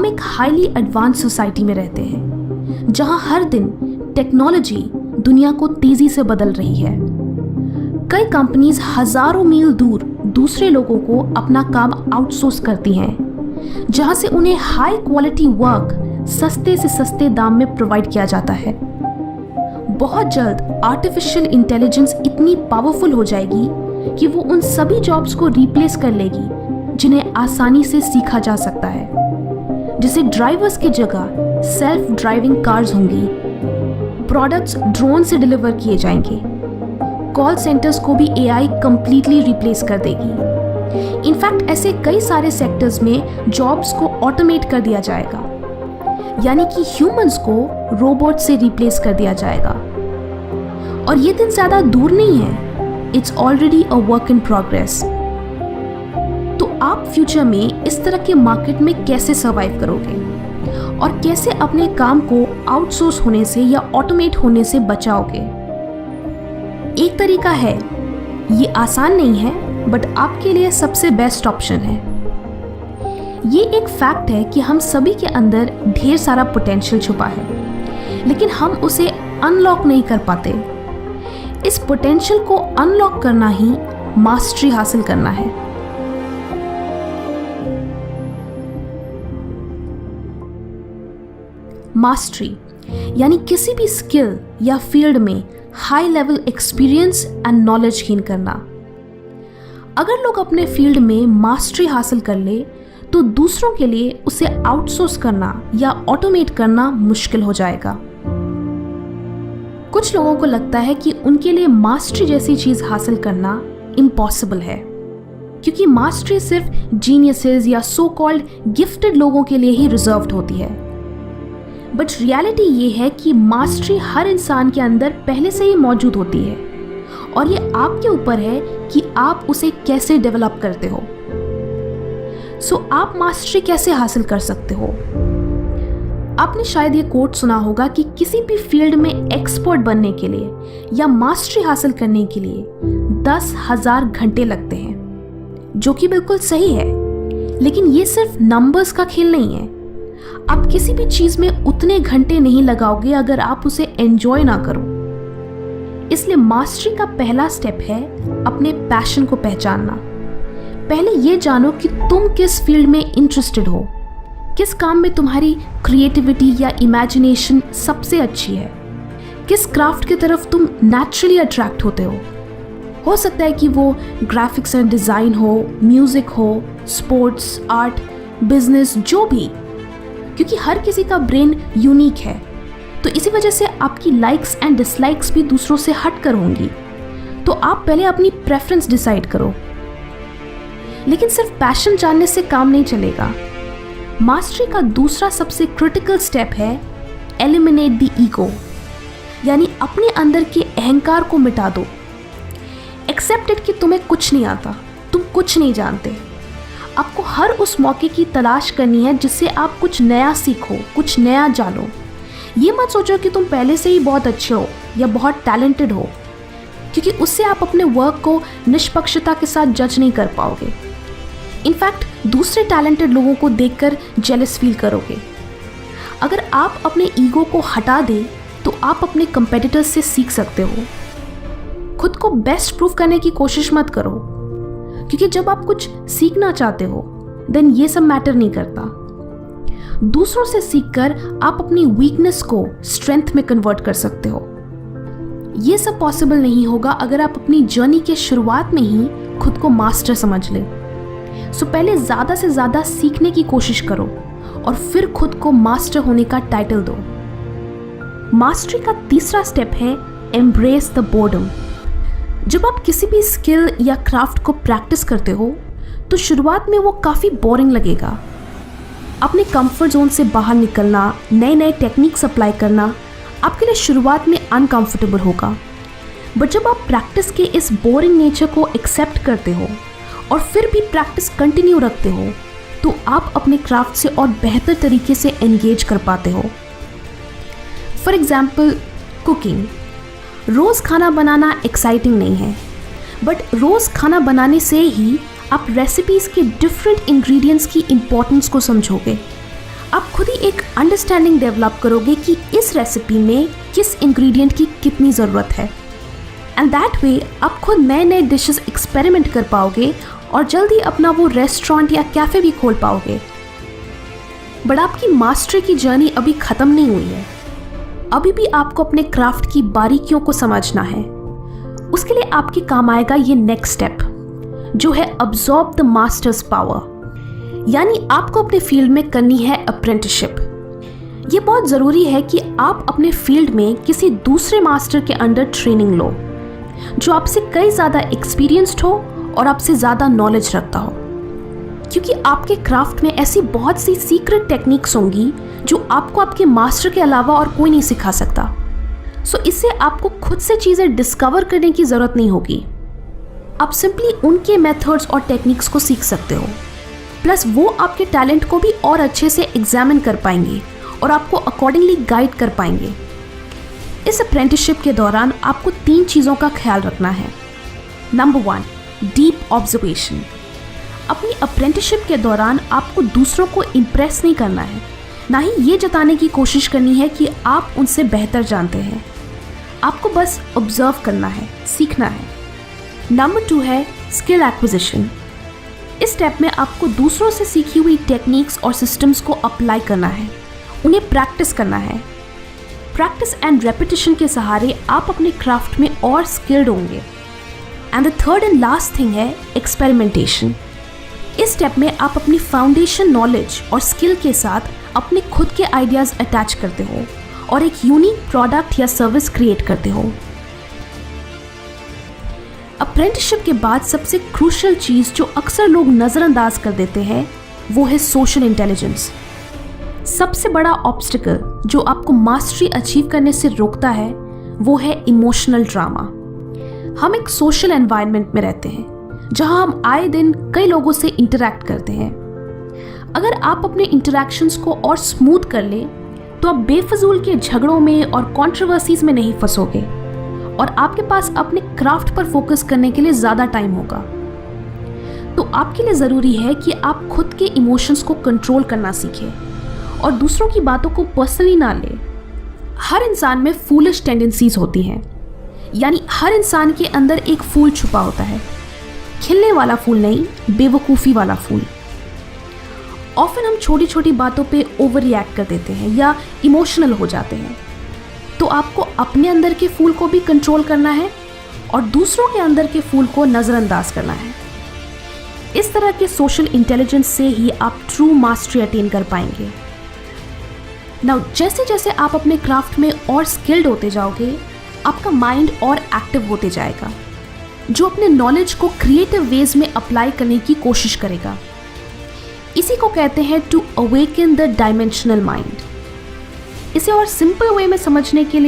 हम एक highly advance society में रहते हैं जहां हर दिन टेक्नोलॉजी दुनिया को तेजी से बदल रही है। कई कंपनीज हजारों मील दूर दूसरे लोगों को अपना काम आउटसोर्स करती हैं, जहां से उन्हें हाई क्वालिटी वर्क सस्ते से सस्ते दाम में प्रोवाइड किया जाता है। बहुत जल्द आर्टिफिशियल इंटेलिजेंस इतनी पावरफुल हो जाएगी कि वो उन सभी जॉब्स को रिप्लेस कर लेगी जिन्हें आसानी से सीखा जा सकता है। जैसे ड्राइवर्स की जगह सेल्फ ड्राइविंग कार्स होंगी, प्रोडक्ट्स ड्रोन से डिलीवर किए जाएंगे, कॉल सेंटर्स को भी एआई कंप्लीटली रिप्लेस कर देगी। इनफैक्ट ऐसे कई सारे सेक्टर्स में जॉब्स को ऑटोमेट कर दिया जाएगा, यानी कि ह्यूमंस को रोबोट से रिप्लेस कर दिया जाएगा। और ये दिन ज्यादा दूर नहीं है, it's already a work in progress. तो आप फ्यूचर में इस तरह के मार्केट में कैसे सर्वाइव करोगे और कैसे अपने काम को आउटसोर्स होने से या ऑटोमेट होने से बचाओगे? एक तरीका है, ये आसान नहीं है बट आपके लिए सबसे बेस्ट ऑप्शन है। ये एक फैक्ट है कि हम सभी के अंदर ढेर सारा पोटेंशियल छुपा है, लेकिन हम उसे अनलॉक नहीं कर पाते। इस पोटेंशियल को अनलॉक करना ही मास्टरी हासिल करना है। मास्टरी यानी किसी भी स्किल या फील्ड में high level experience and knowledge gain करना। अगर लोग अपने फील्ड में मास्टरी हासिल कर ले तो दूसरों के लिए उसे आउटसोर्स करना या ऑटोमेट करना मुश्किल हो जाएगा। कुछ लोगों को लगता है कि उनके लिए मास्टरी जैसी चीज हासिल करना इम्पॉसिबल है, क्योंकि मास्टरी सिर्फ जीनियसेस या सो कॉल्ड गिफ्टेड लोगों के लिए ही रिजर्व्ड होती है। बट रियलिटी ये है कि मास्टरी हर इंसान के अंदर पहले से ही मौजूद होती है और ये आपके ऊपर है कि आप उसे कैसे डेवलप करते हो। सो आप मास्टरी कैसे हासिल कर सकते हो? आपने शायद ये कोट सुना होगा कि किसी भी फील्ड में एक्सपर्ट बनने के लिए या मास्टरी हासिल करने के लिए 10,000 घंटे लगते हैं, जो कि बिल्कुल सही है। लेकिन ये सिर्फ नंबर्स का खेल नहीं है। आप किसी भी चीज में उतने घंटे नहीं लगाओगे अगर आप उसे एंजॉय ना करो। इसलिए मास्टरी का पहला स्टेप है अपने पैशन को पहचानना। पहले ये जानो कि तुम किस फील्ड में इंटरेस्टेड हो, किस काम में तुम्हारी क्रिएटिविटी या इमेजिनेशन सबसे अच्छी है, किस क्राफ्ट की तरफ तुम नेचुरली अट्रैक्ट होते हो सकता है कि वो ग्राफिक्स एंड डिज़ाइन हो, म्यूज़िक हो, स्पोर्ट्स, आर्ट, बिजनेस, जो भी, क्योंकि हर किसी का ब्रेन यूनिक है। तो इसी वजह से आपकी लाइक्स एंड डिसलाइक्स भी दूसरों से हट कर होंगी। तो आप पहले अपनी प्रेफरेंस डिसाइड करो। लेकिन सिर्फ पैशन जानने से काम नहीं चलेगा। मास्टरी का दूसरा सबसे क्रिटिकल स्टेप है एलिमिनेट द ईगो, यानी अपने अंदर के अहंकार को मिटा दो। एक्सेप्टेड कि तुम्हें कुछ नहीं आता, तुम कुछ नहीं जानते। आपको हर उस मौके की तलाश करनी है जिससे आप कुछ नया सीखो, कुछ नया जानो। ये मत सोचो कि तुम पहले से ही बहुत अच्छे हो या बहुत टैलेंटेड हो, क्योंकि उससे आप अपने वर्क को निष्पक्षता के साथ जज नहीं कर पाओगे। इनफैक्ट दूसरे टैलेंटेड लोगों को देखकर जेलस फील करोगे। अगर आप अपने ईगो को हटा दें तो आप अपने कंपेटिटर्स से सीख सकते हो। खुद को बेस्ट प्रूव करने की कोशिश मत करो, क्योंकि जब आप कुछ सीखना चाहते हो देन ये सब मैटर नहीं करता। दूसरों से सीखकर आप अपनी वीकनेस को स्ट्रेंथ में कन्वर्ट कर सकते हो। ये सब पॉसिबल नहीं होगा अगर आप अपनी जर्नी के शुरुआत में ही खुद को मास्टर समझ ले। सो पहले ज़्यादा से ज़्यादा सीखने की कोशिश करो और फिर खुद को मास्टर होने का टाइटल दो। मास्टरी का तीसरा स्टेप है एम्ब्रेस द बोर्डम। जब आप किसी भी स्किल या क्राफ्ट को प्रैक्टिस करते हो तो शुरुआत में वो काफ़ी बोरिंग लगेगा। अपने कंफर्ट जोन से बाहर निकलना, नए नए टेक्निक्स अप्लाई करना आपके लिए शुरुआत में अनकंफर्टेबल होगा। बट जब आप प्रैक्टिस के इस बोरिंग नेचर को एक्सेप्ट करते हो और फिर भी प्रैक्टिस कंटिन्यू रखते हो तो आप अपने क्राफ्ट से और बेहतर तरीके से एंगेज कर पाते हो। For example cooking. रोज़ खाना बनाना एक्साइटिंग नहीं है, बट रोज़ खाना बनाने से ही आप रेसिपीज़ के डिफरेंट इंग्रेडिएंट्स की इम्पोर्टेंस को समझोगे। आप खुद ही एक अंडरस्टैंडिंग डेवलप करोगे कि इस रेसिपी में किस इंग्रेडिएंट की कितनी ज़रूरत है। एंड दैट वे आप खुद नए नए डिशेस एक्सपेरिमेंट कर पाओगे और जल्दी अपना वो रेस्टोरेंट या कैफ़े भी खोल पाओगे। बट आपकी मास्टरी की जर्नी अभी ख़त्म नहीं हुई है। अभी भी आपको अपने क्राफ्ट की बारीकियों को समझना है। उसके लिए आपके काम आएगा ये नेक्स्ट स्टेप, जो है अब्सॉर्ब द मास्टर्स पावर। यानी आपको अपने फील्ड में करनी है अप्रेंटिसशिप। ये बहुत ज़रूरी है कि आप अपने फील्ड में किसी दूसरे मास्टर के अंडर ट्रेनिंग लो, जो आपसे कई ज़्यादा एक्सपीरियंस्ड हो और आपसे ज़्यादा नॉलेज रखता हो। क्योंकि आपके क्राफ्ट में ऐसी बहुत सी सीक्रेट टेक्निक्स होंगी जो आपको आपके मास्टर के अलावा और कोई नहीं सिखा सकता। सो इससे आपको खुद से चीज़ें डिस्कवर करने की ज़रूरत नहीं होगी। आप सिंपली उनके मेथड्स और टेक्निक्स को सीख सकते हो। प्लस वो आपके टैलेंट को भी और अच्छे से एग्जामिन कर पाएंगे और आपको अकॉर्डिंगली गाइड कर पाएंगे। इस अप्रेंटिसशिप के दौरान आपको 3 चीज़ों का ख्याल रखना है। Number 1, deep observation. अपनी अप्रेंटिसशिप के दौरान आपको दूसरों को इम्प्रेस नहीं करना है, ना ही ये जताने की कोशिश करनी है कि आप उनसे बेहतर जानते हैं। आपको बस ऑब्जर्व करना है, सीखना है। नंबर 2 है स्किल एक्विजिशन। इस स्टेप में आपको दूसरों से सीखी हुई टेक्निक्स और सिस्टम्स को अप्लाई करना है, उन्हें प्रैक्टिस करना है। प्रैक्टिस एंड रेपिटेशन के सहारे आप अपने क्राफ्ट में और स्किल्ड होंगे। And the third and last thing है एक्सपेरिमेंटेशन। इस स्टेप में आप अपनी फाउंडेशन नॉलेज और स्किल के साथ अपने खुद के आइडियाज़ अटैच करते हो और एक यूनिक प्रोडक्ट या सर्विस क्रिएट करते हो। अप्रेंटिसशिप के बाद सबसे क्रूशियल चीज़ जो अक्सर लोग नज़रअंदाज कर देते हैं वो है सोशल इंटेलिजेंस। सबसे बड़ा ऑब्स्टिकल जो आपको मास्टरी अचीव करने से रोकता है वो है इमोशनल ड्रामा। हम एक सोशल एनवायरनमेंट में रहते हैं जहां हम आए दिन कई लोगों से इंटरैक्ट करते हैं। अगर आप अपने इंटरैक्शंस को और स्मूथ कर ले तो आप बेफजूल के झगड़ों में और कंट्रोवर्सीज में नहीं फंसोगे और आपके पास अपने क्राफ्ट पर फोकस करने के लिए ज़्यादा टाइम होगा। तो आपके लिए ज़रूरी है कि आप खुद के इमोशंस को कंट्रोल करना सीखें और दूसरों की बातों को पर्सनली ना लें। हर इंसान में फूलिश टेंडेंसीज होती हैं, यानी हर इंसान के अंदर एक फूल छुपा होता है। खिलने वाला फूल नहीं, बेवकूफ़ी वाला फूल। ऑफन हम छोटी छोटी बातों पे ओवर रिएक्ट कर देते हैं या इमोशनल हो जाते हैं। तो आपको अपने अंदर के फूल को भी कंट्रोल करना है और दूसरों के अंदर के फूल को नज़रअंदाज करना है। इस तरह के सोशल इंटेलिजेंस से ही आप ट्रू मास्टरी अटेन कर पाएंगे। नाउ जैसे जैसे आप अपने क्राफ्ट में और स्किल्ड होते जाओगे, आपका माइंड और एक्टिव होते जाएगा, जो अपने नॉलेज को क्रिएटिव वेज में अप्लाई करने की कोशिश करेगा। इसी को कहते हैं to awaken the dimensional mind. इसे और सिंपल वे में समझने के लिए